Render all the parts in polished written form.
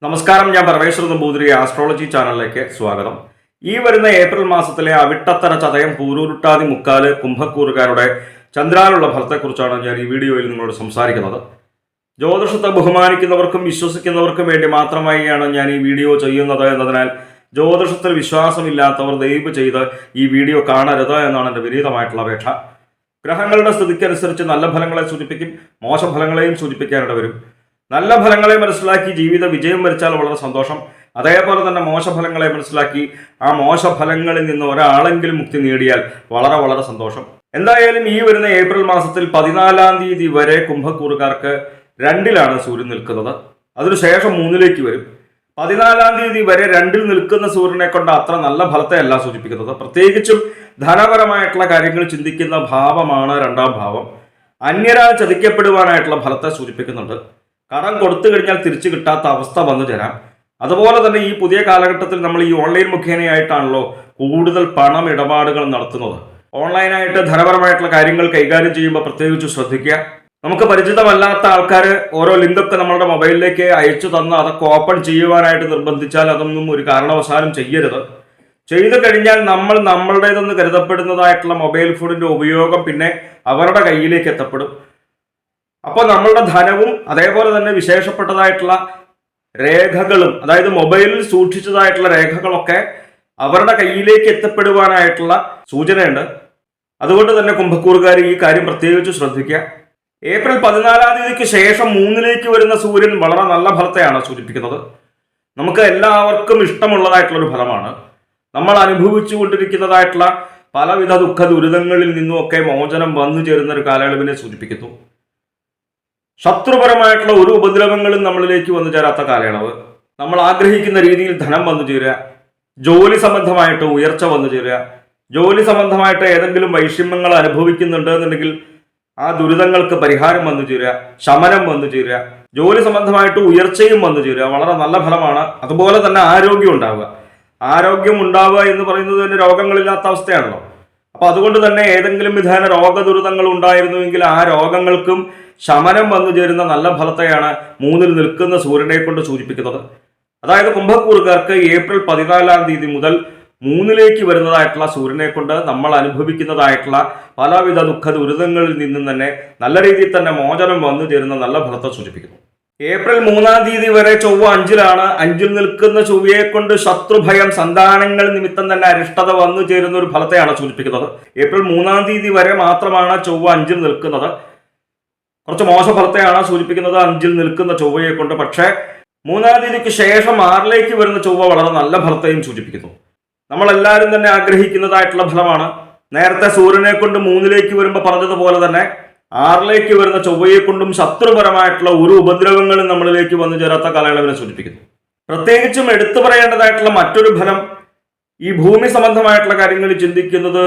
നമസ്കാരം, ഞാൻ പരമേശ്വർ നമ്പൂതിരി ആസ്ട്രോളജി ചാനലിലേക്ക് സ്വാഗതം. ഈ വരുന്ന ഏപ്രിൽ മാസത്തിലെ അവിട്ടത്തര, ചതയം, പൂരൂരുട്ടാതി, മുക്കാല് കുംഭക്കൂറുകാരുടെ ചന്ദ്രാനുള്ള ഫലത്തെക്കുറിച്ചാണ് ഞാൻ ഈ വീഡിയോയിൽ നിങ്ങളോട് സംസാരിക്കുന്നത്. ജ്യോതിഷത്തെ ബഹുമാനിക്കുന്നവർക്കും വിശ്വസിക്കുന്നവർക്കും വേണ്ടി മാത്രമായാണ് ഞാൻ ഈ വീഡിയോ ചെയ്യുന്നത് എന്നതിനാൽ ജ്യോതിഷത്തിൽ വിശ്വാസമില്ലാത്തവർ ദയവ് ചെയ്ത് ഈ വീഡിയോ കാണരുത് എന്നാണ് എൻ്റെ വിനീതമായിട്ടുള്ള അപേക്ഷ. ഗ്രഹങ്ങളുടെ സ്ഥിതിക്കനുസരിച്ച് നല്ല ഫലങ്ങളെ സൂചിപ്പിക്കും, മോശം ഫലങ്ങളെയും സൂചിപ്പിക്കാനിട വരും. നല്ല ഫലങ്ങളെ മനസ്സിലാക്കി ജീവിത വിജയം വരിച്ചാൽ വളരെ സന്തോഷം. അതേപോലെ തന്നെ മോശഫലങ്ങളെ മനസ്സിലാക്കി ആ മോശഫലങ്ങളിൽ നിന്ന് ഒരാളെങ്കിലും മുക്തി നേടിയാൽ വളരെ വളരെ സന്തോഷം. എന്തായാലും ഈ വരുന്ന ഏപ്രിൽ മാസത്തിൽ 14-ാം തീയതി വരെ കുംഭക്കൂറുകാർക്ക് 2-ലാണ് സൂര്യൻ നിൽക്കുന്നത്. അതിനുശേഷം 3-ലേക്ക് വരും. 14-ാം തീയതി വരെ 2-ൽ നിൽക്കുന്ന സൂര്യനെ കൊണ്ട് അത്ര നല്ല ഫലത്തെ അല്ല സൂചിപ്പിക്കുന്നത്. പ്രത്യേകിച്ചും ധനപരമായിട്ടുള്ള കാര്യങ്ങൾ ചിന്തിക്കുന്ന ഭാവമാണ് 2-ാം ഭാവം. അന്യരാൽ ചതിക്കപ്പെടുവാനായിട്ടുള്ള ഫലത്തെ സൂചിപ്പിക്കുന്നുണ്ട്. കടം കൊടുത്തു കഴിഞ്ഞാൽ തിരിച്ചു കിട്ടാത്ത അവസ്ഥ വന്നു ചേരാം. അതുപോലെ തന്നെ ഈ പുതിയ കാലഘട്ടത്തിൽ നമ്മൾ ഈ ഓൺലൈൻ മുഖേനയായിട്ടാണല്ലോ കൂടുതൽ പണം ഇടപാടുകൾ നടത്തുന്നത്. ഓൺലൈനായിട്ട് ധനപരമായിട്ടുള്ള കാര്യങ്ങൾ കൈകാര്യം ചെയ്യുമ്പോൾ പ്രത്യേകിച്ച് ശ്രദ്ധിക്കുക. നമുക്ക് പരിചിതമല്ലാത്ത ആൾക്കാർ ഓരോ ലിങ്കൊക്കെ നമ്മളുടെ മൊബൈലിലേക്ക് അയച്ചു തന്ന് അതൊക്കെ ഓപ്പൺ ചെയ്യുവാനായിട്ട് നിർബന്ധിച്ചാൽ അതൊന്നും ഒരു കാരണവശാലും ചെയ്യരുത്. ചെയ്തു കഴിഞ്ഞാൽ നമ്മൾ നമ്മളുടേതെന്ന് കരുതപ്പെടുന്നതായിട്ടുള്ള മൊബൈൽ ഫോണിന്റെ ഉപയോഗം പിന്നെ അവരുടെ കയ്യിലേക്ക് എത്തപ്പെടും. അപ്പോൾ നമ്മളുടെ ധനവും അതേപോലെ തന്നെ വിശേഷപ്പെട്ടതായിട്ടുള്ള രേഖകളും, അതായത് മൊബൈലിൽ സൂക്ഷിച്ചതായിട്ടുള്ള രേഖകളൊക്കെ അവരുടെ കയ്യിലേക്ക് എത്തപ്പെടുവാനായിട്ടുള്ള സൂചനയുണ്ട്. അതുകൊണ്ട് തന്നെ കുംഭക്കൂറുകാർ ഈ കാര്യം പ്രത്യേകിച്ച് ശ്രദ്ധിക്കുക. ഏപ്രിൽ 14-ാം തീയതിക്ക് ശേഷം 3-ലേക്ക് വരുന്ന സൂര്യൻ വളരെ നല്ല ഫലത്തെയാണ് സൂചിപ്പിക്കുന്നത്. നമുക്ക് എല്ലാവർക്കും ഇഷ്ടമുള്ളതായിട്ടുള്ള ഒരു ഫലമാണ്. നമ്മൾ അനുഭവിച്ചു കൊണ്ടിരിക്കുന്നതായിട്ടുള്ള പലവിധ ദുഃഖ ദുരിതങ്ങളിൽ നിന്നുമൊക്കെ മോചനം വന്നു ചേരുന്ന ഒരു കാലയളവിനെ സൂചിപ്പിക്കുന്നു. ശത്രുപരമായിട്ടുള്ള ഒരു ഉപദ്രവങ്ങളും നമ്മളിലേക്ക് വന്നു ചേരാത്ത കാലയളവ്, നമ്മൾ ആഗ്രഹിക്കുന്ന രീതിയിൽ ധനം വന്നു ചേരുക, ജോലി സംബന്ധമായിട്ട് ഉയർച്ച വന്നു ചേരുക, ജോലി സംബന്ധമായിട്ട് ഏതെങ്കിലും വൈഷമ്യങ്ങൾ അനുഭവിക്കുന്നുണ്ട് എന്നുണ്ടെങ്കിൽ ആ ദുരിതങ്ങൾക്ക് പരിഹാരം വന്നു ചേരുക, ശമനം വന്നു ചേരുക, ജോലി സംബന്ധമായിട്ട് ഉയർച്ചയും വന്നു ചേരുക, വളരെ നല്ല ഫലമാണ്. അതുപോലെ തന്നെ ആരോഗ്യം ഉണ്ടാവുക. ആരോഗ്യം ഉണ്ടാവുക എന്ന് പറയുന്നത് തന്നെ രോഗങ്ങളില്ലാത്ത അവസ്ഥയാണല്ലോ. അപ്പൊ അതുകൊണ്ട് തന്നെ ഏതെങ്കിലും വിധേന രോഗദുരിതങ്ങൾ ഉണ്ടായിരുന്നുവെങ്കിൽ ആ രോഗങ്ങൾക്കും ശമനം വന്നു ചേരുന്ന നല്ല ഫലത്തെയാണ് 3-ൽ നിൽക്കുന്ന സൂര്യനെ കൊണ്ട് സൂചിപ്പിക്കുന്നത്. അതായത് കുംഭക്കൂറുകാർക്ക് ഏപ്രിൽ 14-ാം തീയതി മുതൽ 3-ലേക്ക് വരുന്നതായിട്ടുള്ള സൂര്യനെ കൊണ്ട് നമ്മൾ അനുഭവിക്കുന്നതായിട്ടുള്ള പലവിധ ദുഃഖ ദുരിതങ്ങളിൽ നിന്നും തന്നെ നല്ല രീതിയിൽ തന്നെ മോചനം വന്നു ചേരുന്ന നല്ല ഫലത്തെ സൂചിപ്പിക്കുന്നു. ഏപ്രിൽ 3-ാം തീയതി വരെ ചൊവ്വ 5-ലാണ്. 5-ൽ നിൽക്കുന്ന ചൊവ്വയെ കൊണ്ട് ശത്രുഭയം, സന്താനങ്ങൾ നിമിത്തം തന്നെ അരിഷ്ടത വന്നു ചേരുന്ന ഒരു ഫലത്തെയാണ് സൂചിപ്പിക്കുന്നത്. ഏപ്രിൽ 3-ാം തീയതി വരെ മാത്രമാണ് ചൊവ്വ 5-ൽ നിൽക്കുന്നത്. കുറച്ച് മോശഫലത്തെയാണ് സൂചിപ്പിക്കുന്നത് 5-ൽ നിൽക്കുന്ന ചൊവ്വയെ കൊണ്ട്. പക്ഷേ 3-ാം തീയതിക്ക് ശേഷം 6-ലേക്ക് വരുന്ന ചൊവ്വ വളരെ നല്ല ഫലത്തെയും സൂചിപ്പിക്കുന്നു. നമ്മളെല്ലാവരും തന്നെ ആഗ്രഹിക്കുന്നതായിട്ടുള്ള ഫലമാണ്. നേരത്തെ സൂര്യനെ കൊണ്ട് 3-ലേക്ക് വരുമ്പോൾ പറഞ്ഞതുപോലെ തന്നെ 6-ലേക്ക് വരുന്ന ചൊവ്വയെ കൊണ്ടും ശത്രുപരമായിട്ടുള്ള ഒരു ഉപദ്രവങ്ങളും നമ്മളിലേക്ക് വന്നു ചേരാത്ത കാലയളവിനെ സൂചിപ്പിക്കുന്നു. പ്രത്യേകിച്ചും എടുത്തു പറയേണ്ടതായിട്ടുള്ള മറ്റൊരു ഫലം, ഈ ഭൂമി സംബന്ധമായിട്ടുള്ള കാര്യങ്ങൾ ചിന്തിക്കുന്നത്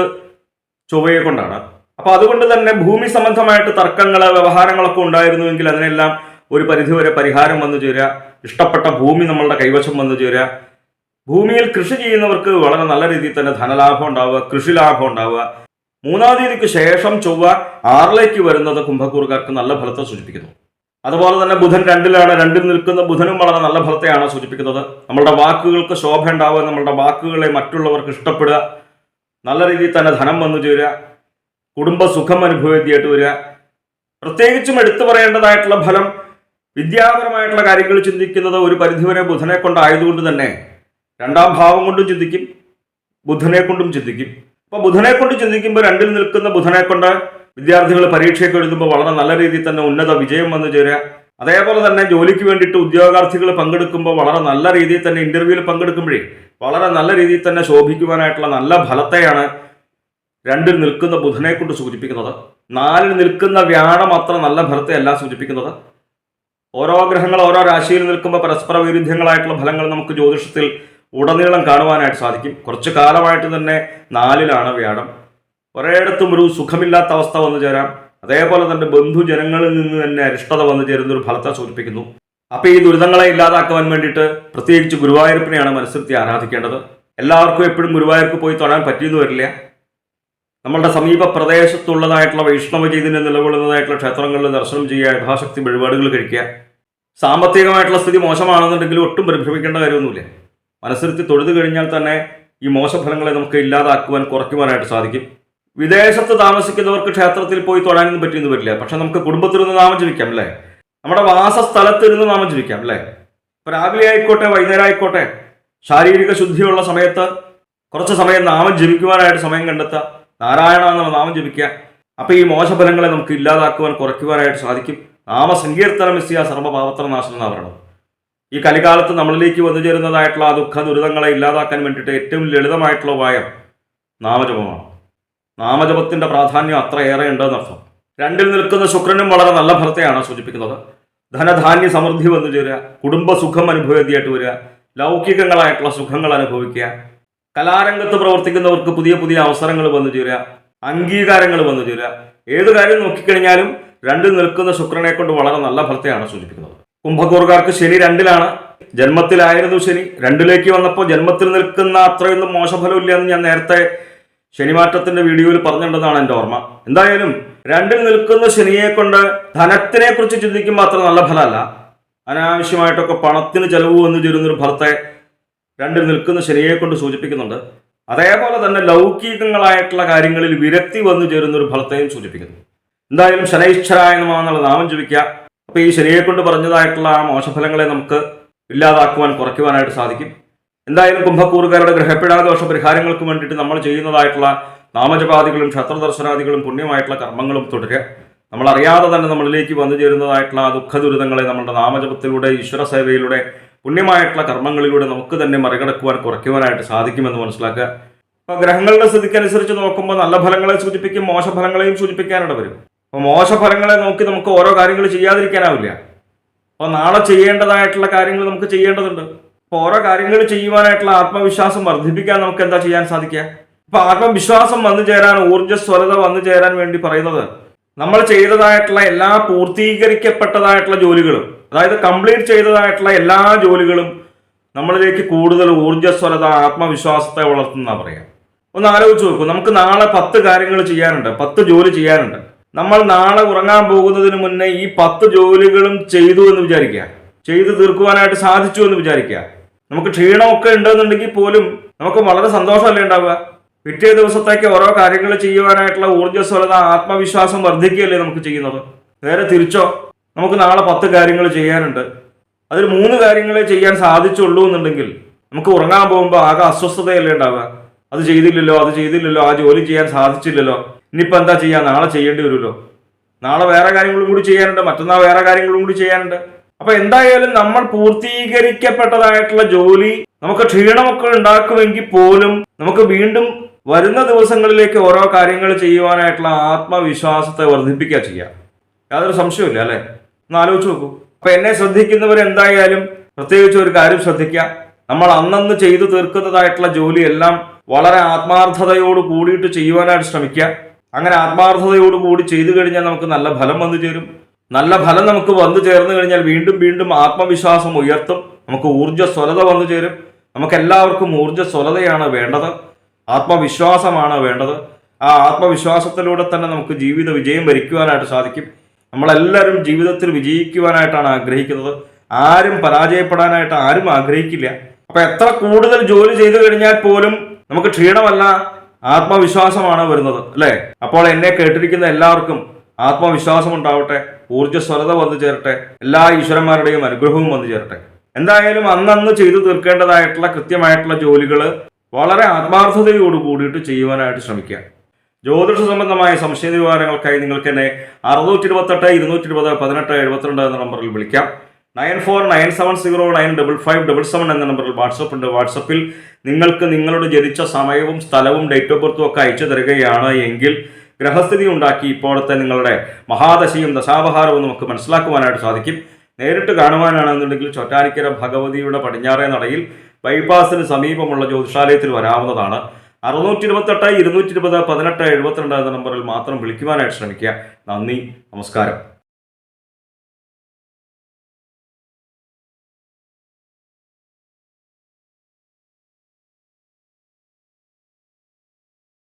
ചൊവ്വയെ കൊണ്ടാണ്. അപ്പൊ അതുകൊണ്ട് തന്നെ ഭൂമി സംബന്ധമായിട്ട് തർക്കങ്ങൾ, വ്യവഹാരങ്ങളൊക്കെ ഉണ്ടായിരുന്നുവെങ്കിൽ അതിനെല്ലാം ഒരു പരിധിവരെ പരിഹാരം വന്നു ചേരുക. ഇഷ്ടപ്പെട്ട ഭൂമി നമ്മളുടെ കൈവശം വന്നു ചേരുക. ഭൂമിയിൽ കൃഷി ചെയ്യുന്നവർക്ക് വളരെ നല്ല രീതിയിൽ തന്നെ ധനലാഭം ഉണ്ടാവുക, കൃഷി ലാഭം ഉണ്ടാവുക. 3-ാം തീയതിക്ക് ശേഷം ചൊവ്വ 6-ലേക്ക് വരുന്നത് കുംഭക്കൂറുകാർക്ക് നല്ല ഫലത്തെ സൂചിപ്പിക്കുന്നു. അതുപോലെ തന്നെ ബുധൻ 2-ലാണ്. 2-ൽ നിൽക്കുന്ന ബുധനും വളരെ നല്ല ഫലത്തെയാണ് സൂചിപ്പിക്കുന്നത്. നമ്മളുടെ വാക്കുകൾക്ക് ശോഭ ഉണ്ടാവുക, നമ്മളുടെ വാക്കുകളെ മറ്റുള്ളവർക്ക് ഇഷ്ടപ്പെടുക, നല്ല രീതിയിൽ തന്നെ ധനം വന്നു ചേരുക, കുടുംബ സുഖം അനുഭവേദ്യമായിട്ട് വരിക. പ്രത്യേകിച്ചും എടുത്തു പറയേണ്ടതായിട്ടുള്ള ഫലം, വിദ്യാപരമായിട്ടുള്ള കാര്യങ്ങൾ ചിന്തിക്കുന്നത് ഒരു പരിധിവരെ ബുധനെ കൊണ്ടായതുകൊണ്ട് തന്നെ 2-ാം ഭാവം കൊണ്ടും ചിന്തിക്കും, ബുധനെ കൊണ്ടും ചിന്തിക്കും. അപ്പൊ ബുധനെ കൊണ്ട് ചിന്തിക്കുമ്പോൾ 2-ൽ നിൽക്കുന്ന ബുധനെ കൊണ്ട് വിദ്യാർത്ഥികൾ പരീക്ഷയൊക്കെ എഴുതുമ്പോൾ വളരെ നല്ല രീതിയിൽ തന്നെ ഉന്നത വിജയം വന്നു ചേരുക. അതേപോലെ തന്നെ ജോലിക്ക് വേണ്ടിയിട്ട് ഉദ്യോഗാർത്ഥികൾ പങ്കെടുക്കുമ്പോൾ വളരെ നല്ല രീതിയിൽ തന്നെ ഇന്റർവ്യൂവിൽ പങ്കെടുക്കുമ്പോഴേ വളരെ നല്ല രീതിയിൽ തന്നെ ശോഭിക്കുവാനായിട്ടുള്ള നല്ല ഫലത്തെയാണ് 2-ൽ നിൽക്കുന്ന ബുധനെ കൊണ്ട് സൂചിപ്പിക്കുന്നത്. 4-ൽ നിൽക്കുന്ന വ്യാഴം അത്ര നല്ല ഫലത്തെ അല്ല സൂചിപ്പിക്കുന്നത്. ഓരോ ഗ്രഹങ്ങൾ ഓരോ രാശിയിൽ നിൽക്കുമ്പോൾ പരസ്പര വൈരുദ്ധ്യങ്ങളായിട്ടുള്ള ഫലങ്ങൾ നമുക്ക് ജ്യോതിഷത്തിൽ ഉടനീളം കാണുവാനായിട്ട് സാധിക്കും. കുറച്ചു കാലമായിട്ട് തന്നെ 4-ലാണ് വ്യാഴം. ഒരേയിടത്തും ഒരു സുഖമില്ലാത്ത അവസ്ഥ വന്നു ചേരാം. അതേപോലെ തന്നെ ബന്ധുജനങ്ങളിൽ നിന്ന് തന്നെ അരിഷ്ടത വന്നു ചേരുന്ന ഒരു ഫലത്തെ സൂചിപ്പിക്കുന്നു. അപ്പൊ ഈ ദുരിതങ്ങളെ ഇല്ലാതാക്കുവാൻ വേണ്ടിയിട്ട് പ്രത്യേകിച്ച് ഗുരുവായൂരപ്പനെയാണ് മനസ്സിരുത്തി ആരാധിക്കേണ്ടത്. എല്ലാവർക്കും എപ്പോഴും ഗുരുവായൂർക്ക് പോയി തൊഴാൻ പറ്റിയെന്ന് വരില്ല. നമ്മളുടെ സമീപ പ്രദേശത്തുള്ളതായിട്ടുള്ള വൈഷ്ണവ ചൈതന്യം നിലകൊള്ളുന്നതായിട്ടുള്ള ക്ഷേത്രങ്ങളിൽ ദർശനം ചെയ്യുക, യഥാശക്തി വഴിപാടുകൾ കഴിക്കുക. സാമ്പത്തികമായിട്ടുള്ള സ്ഥിതി മോശമാണെന്നുണ്ടെങ്കിൽ ഒട്ടും പരിഭ്രമിക്കേണ്ട കാര്യമൊന്നുമില്ല. മനസ്സിരുത്തി തൊഴുതു കഴിഞ്ഞാൽ തന്നെ ഈ മോശഫലങ്ങളെ നമുക്ക് ഇല്ലാതാക്കുവാൻ, കുറയ്ക്കുവാനായിട്ട് സാധിക്കും. വിദേശത്ത് താമസിക്കുന്നവർക്ക് ക്ഷേത്രത്തിൽ പോയി തൊഴാനൊന്നും പറ്റിയെന്ന് വരില്ല. പക്ഷെ നമുക്ക് കുടുംബത്തിലിരുന്ന് നാമം ജപിക്കാം അല്ലേ? നമ്മുടെ വാസസ്ഥലത്തിരുന്ന് നാമം ജപിക്കാം അല്ലേ? ഇപ്പൊ രാവിലെ ആയിക്കോട്ടെ, വൈകുന്നേരം ആയിക്കോട്ടെ, ശാരീരിക ശുദ്ധിയുള്ള സമയത്ത് കുറച്ച് സമയം നാമം ജപിക്കുവാനായിട്ട് സമയം കണ്ടെത്തുക. നാരായണ എന്നുള്ള നാമം ജപിക്കുക. അപ്പൊ ഈ മോശഫലങ്ങളെ നമുക്ക് ഇല്ലാതാക്കുവാൻ, കുറയ്ക്കുവാനായിട്ട് സാധിക്കും. നാമസങ്കീർത്തനം വിസ്യ സർവ്വപാപത്ര നാശനം എന്നാണ് പറയുന്നത്. ഈ കലികാലത്ത് നമ്മളിലേക്ക് വന്നു ചേരുന്നതായിട്ടുള്ള ആ ദുഃഖ ദുരിതങ്ങളെ ഇല്ലാതാക്കാൻ വേണ്ടിയിട്ട് ഏറ്റവും ലളിതമായിട്ടുള്ള ഉപായം നാമജപമാണ്. നാമജപത്തിന്റെ പ്രാധാന്യം അത്രയേറെ ഉണ്ടെന്നർത്ഥം. രണ്ടിൽ നിൽക്കുന്ന ശുക്രനും വളരെ നല്ല ഫലത്തെയാണ് സൂചിപ്പിക്കുന്നത്. ധനധാന്യ സമൃദ്ധി വന്നു ചേരുക, കുടുംബ സുഖം അനുഭവേദ്യമായിട്ട് വരിക, ലൗകികങ്ങളായിട്ടുള്ള സുഖങ്ങൾ അനുഭവിക്കുക, കലാരംഗത്ത് പ്രവർത്തിക്കുന്നവർക്ക് പുതിയ പുതിയ അവസരങ്ങൾ വന്നു ചേരുക, അംഗീകാരങ്ങൾ വന്നു ചേരുക. ഏത് കാര്യം നോക്കിക്കഴിഞ്ഞാലും രണ്ടിൽ നിൽക്കുന്ന ശുക്രനെ കൊണ്ട് വളരെ നല്ല ഫലത്തെയാണ് സൂചിപ്പിക്കുന്നത്. കുംഭക്കൂറുകാർക്ക് ശനി രണ്ടിലാണ്. ജന്മത്തിലായിരുന്നു ശനി. രണ്ടിലേക്ക് വന്നപ്പോൾ ജന്മത്തിൽ നിൽക്കുന്ന അത്രയൊന്നും മോശഫലം ഇല്ല എന്ന് ഞാൻ നേരത്തെ ശനിമാറ്റത്തിന്റെ വീഡിയോയിൽ പറഞ്ഞിട്ടുണ്ടെന്നാണ് എൻ്റെ ഓർമ്മ. എന്തായാലും രണ്ടിൽ നിൽക്കുന്ന ശനിയെ കൊണ്ട് ധനത്തിനെ കുറിച്ച് ചിന്തിക്കുമ്പോൾ അത്ര നല്ല ഫലമല്ല. അനാവശ്യമായിട്ടൊക്കെ പണത്തിന് ചെലവ് വന്നു ചേരുന്നൊരു ഫലത്തെ രണ്ടിൽ നിൽക്കുന്ന ശനിയെ കൊണ്ട് സൂചിപ്പിക്കുന്നുണ്ട്. അതേപോലെ തന്നെ ലൗകികങ്ങളായിട്ടുള്ള കാര്യങ്ങളിൽ വിരക്തി വന്നു ചേരുന്ന ഒരു ഫലത്തെയും സൂചിപ്പിക്കുന്നു. എന്തായാലും ശനൈശ്വരായ നമഃ എന്നുള്ള നാമം ജപിക്കുക. അപ്പൊ ഈ ശനിയെ കൊണ്ട് പറഞ്ഞതായിട്ടുള്ള ആ മോശഫലങ്ങളെ നമുക്ക് ഇല്ലാതാക്കുവാൻ, കുറയ്ക്കുവാനായിട്ട് സാധിക്കും. എന്തായാലും കുംഭക്കൂറുകാരുടെ ഗ്രഹപ്പിഴാ ദോഷ പരിഹാരങ്ങൾക്ക് വേണ്ടിയിട്ട് നമ്മൾ ചെയ്യുന്നതായിട്ടുള്ള നാമജപാദികളും ക്ഷേത്രദർശനാദികളും പുണ്യമായിട്ടുള്ള കർമ്മങ്ങളും തുടരുക. നമ്മൾ അറിയാതെ തന്നെ നമ്മളിലേക്ക് വന്നു ചേരുന്നതായിട്ടുള്ള ആ ദുഃഖ ദുരിതങ്ങളെ നമ്മുടെ നാമജപത്തിലൂടെ, ഈശ്വര സേവയിലൂടെ, പുണ്യമായിട്ടുള്ള കർമ്മങ്ങളിലൂടെ നമുക്ക് തന്നെ മറികടക്കുവാൻ, കുറയ്ക്കുവാനായിട്ട് സാധിക്കുമെന്ന് മനസ്സിലാക്കുക. അപ്പൊ ഗ്രഹങ്ങളുടെ സ്ഥിതിക്കനുസരിച്ച് നോക്കുമ്പോൾ നല്ല ഫലങ്ങളെ സൂചിപ്പിക്കും, മോശഫലങ്ങളെയും സൂചിപ്പിക്കാനിട വരും. അപ്പോൾ മോശഫലങ്ങളെ നോക്കി നമുക്ക് ഓരോ കാര്യങ്ങൾ ചെയ്യാതിരിക്കാനാവില്ല. അപ്പോൾ നാളെ ചെയ്യേണ്ടതായിട്ടുള്ള കാര്യങ്ങൾ നമുക്ക് ചെയ്യേണ്ടതുണ്ട്. അപ്പോൾ ഓരോ കാര്യങ്ങൾ ചെയ്യുവാനായിട്ടുള്ള ആത്മവിശ്വാസം വർദ്ധിപ്പിക്കാൻ നമുക്ക് എന്താ ചെയ്യാൻ സാധിക്കുക? അപ്പൊ ആത്മവിശ്വാസം വന്നു ചേരാൻ, ഊർജ്ജസ്വലത വന്നു ചേരാൻ വേണ്ടി പറയുന്നത് നമ്മൾ ചെയ്തതായിട്ടുള്ള എല്ലാ പൂർത്തീകരിക്കപ്പെട്ടതായിട്ടുള്ള ജോലികളും, അതായത് കംപ്ലീറ്റ് ചെയ്തതായിട്ടുള്ള എല്ലാ ജോലികളും നമ്മളിലേക്ക് കൂടുതൽ ഊർജ്ജസ്വലത, ആത്മവിശ്വാസത്തെ വളർത്തുന്ന പറയാം. ഒന്ന് ആലോചിച്ച് നോക്കൂ. നമുക്ക് നാളെ 10 കാര്യങ്ങൾ ചെയ്യാനുണ്ട്, 10 ജോലി ചെയ്യാനുണ്ട്. നമ്മൾ നാളെ ഉറങ്ങാൻ പോകുന്നതിന് മുന്നേ ഈ 10 ജോലികളും ചെയ്തു എന്ന് വിചാരിക്കുക, ചെയ്തു തീർക്കുവാനായിട്ട് സാധിച്ചു എന്ന് വിചാരിക്കുക. നമുക്ക് ക്ഷീണമൊക്കെ ഉണ്ടെന്നുണ്ടെങ്കിൽ പോലും നമുക്ക് വളരെ സന്തോഷമല്ലേ ഉണ്ടാവുക? പിറ്റേ ദിവസത്തേക്ക് ഓരോ കാര്യങ്ങൾ ചെയ്യുവാനായിട്ടുള്ള ഊർജ്ജസ്വലത, ആത്മവിശ്വാസം വർദ്ധിക്കുകയല്ലേ നമുക്ക് ചെയ്യുന്നത്. നേരെ തിരിച്ചോ, നമുക്ക് നാളെ 10 കാര്യങ്ങൾ ചെയ്യാനുണ്ട്, അതിൽ 3 കാര്യങ്ങളെ ചെയ്യാൻ സാധിച്ചുള്ളൂ എന്നുണ്ടെങ്കിൽ നമുക്ക് ഉറങ്ങാൻ പോകുമ്പോൾ ആകെ അസ്വസ്ഥതയല്ലേ ഉണ്ടാവുക. അത് ചെയ്തില്ലല്ലോ, അത് ചെയ്തില്ലല്ലോ, ആ ജോലി ചെയ്യാൻ സാധിച്ചില്ലല്ലോ, ഇനിയിപ്പോൾ എന്താ ചെയ്യുക, നാളെ ചെയ്യേണ്ടി വരുമല്ലോ, നാളെ വേറെ കാര്യങ്ങളും കൂടി ചെയ്യാനുണ്ട്, മറ്റന്നാൾ വേറെ കാര്യങ്ങളും കൂടി ചെയ്യാനുണ്ട്. അപ്പൊ എന്തായാലും നമ്മൾ പൂർത്തീകരിക്കപ്പെട്ടതായിട്ടുള്ള ജോലി നമുക്ക് ക്ഷീണമൊക്കെ ഉണ്ടാക്കുമെങ്കിൽ പോലും നമുക്ക് വീണ്ടും വരുന്ന ദിവസങ്ങളിലേക്ക് ഓരോ കാര്യങ്ങൾ ചെയ്യുവാനായിട്ടുള്ള ആത്മവിശ്വാസത്തെ വർദ്ധിപ്പിക്കുക ചെയ്യാം. യാതൊരു സംശയമില്ല അല്ലെ? ഒന്ന് ആലോചിച്ച് നോക്കൂ. അപ്പൊ എന്നെ ശ്രദ്ധിക്കുന്നവർ എന്തായാലും പ്രത്യേകിച്ച് ഒരു കാര്യം ശ്രദ്ധിക്കുക. നമ്മൾ അന്നന്ന് ചെയ്തു തീർക്കുന്നതായിട്ടുള്ള ജോലിയെല്ലാം വളരെ ആത്മാർത്ഥതയോട് കൂടിയിട്ട് ചെയ്യുവാനായിട്ട് ശ്രമിക്കുക. അങ്ങനെ ആത്മാർത്ഥതയോട് കൂടി ചെയ്തു കഴിഞ്ഞാൽ നമുക്ക് നല്ല ഫലം വന്നു ചേരും. നല്ല ഫലം നമുക്ക് വന്നു ചേർന്ന് കഴിഞ്ഞാൽ വീണ്ടും വീണ്ടും ആത്മവിശ്വാസം ഉയർത്തും, നമുക്ക് ഊർജ്ജസ്വലത വന്നു ചേരും. നമുക്ക് എല്ലാവർക്കും ഊർജ്ജസ്വലതയാണ് വേണ്ടത്, ആത്മവിശ്വാസമാണ് വേണ്ടത്. ആ ആത്മവിശ്വാസത്തിലൂടെ തന്നെ നമുക്ക് ജീവിത വിജയം വരിക്കുവാനായിട്ട് സാധിക്കും. നമ്മളെല്ലാവരും ജീവിതത്തിൽ വിജയിക്കുവാനായിട്ടാണ് ആഗ്രഹിക്കുന്നത്. ആരും പരാജയപ്പെടാനായിട്ട് ആരും ആഗ്രഹിക്കില്ല. അപ്പൊ എത്ര കൂടുതൽ ജോലി ചെയ്തു കഴിഞ്ഞാൽ പോലും നമുക്ക് ക്ഷീണമല്ല, ആത്മവിശ്വാസമാണ് വരുന്നത് അല്ലേ? അപ്പോൾ എന്നെ കേട്ടിരിക്കുന്ന എല്ലാവർക്കും ആത്മവിശ്വാസം ഉണ്ടാവട്ടെ, ഊർജ്ജസ്വലത വന്നു ചേരട്ടെ, എല്ലാ ഈശ്വരന്മാരുടെയും അനുഗ്രഹവും വന്നു ചേരട്ടെ. എന്തായാലും അന്നന്ന് ചെയ്തു തീർക്കേണ്ടതായിട്ടുള്ള കൃത്യമായിട്ടുള്ള ജോലികൾ വളരെ ആത്മാർത്ഥതയോട് കൂടിയിട്ട് ചെയ്യുവാനായിട്ട് ശ്രമിക്കുക. ജ്യോതിഷ സംബന്ധമായ സംശയ നിവാരണങ്ങൾക്കായി നിങ്ങൾക്ക് എന്നെ 628 220 18 72 എന്ന നമ്പറിൽ വിളിക്കാം. 9497095577 എന്ന നമ്പറിൽ വാട്സപ്പ് ഉണ്ട്. വാട്സപ്പിൽ നിങ്ങൾക്ക് നിങ്ങളുടെ ജനിച്ച സമയവും സ്ഥലവും ഡേറ്റ് ഓഫ് ബർത്തും ഒക്കെ അയച്ചു തരികയാണ് എങ്കിൽ ഗ്രഹസ്ഥിതി ഉണ്ടാക്കി ഇപ്പോഴത്തെ നിങ്ങളുടെ മഹാദശയും ദശാപഹാരവും നമുക്ക് മനസ്സിലാക്കുവാനായിട്ട് സാധിക്കും. നേരിട്ട് കാണുവാനാണെന്നുണ്ടെങ്കിൽ ചോറ്റാനിക്കര ഭഗവതിയുടെ പടിഞ്ഞാറേ നടയിൽ ബൈപ്പാസിന് സമീപമുള്ള ജ്യോതിഷാലയത്തിൽ വരാവുന്നതാണ്. 628 220 18 72 എന്ന നമ്പറിൽ മാത്രം വിളിക്കുവാനായിട്ട് ശ്രമിക്കുക. നന്ദി, നമസ്കാരം.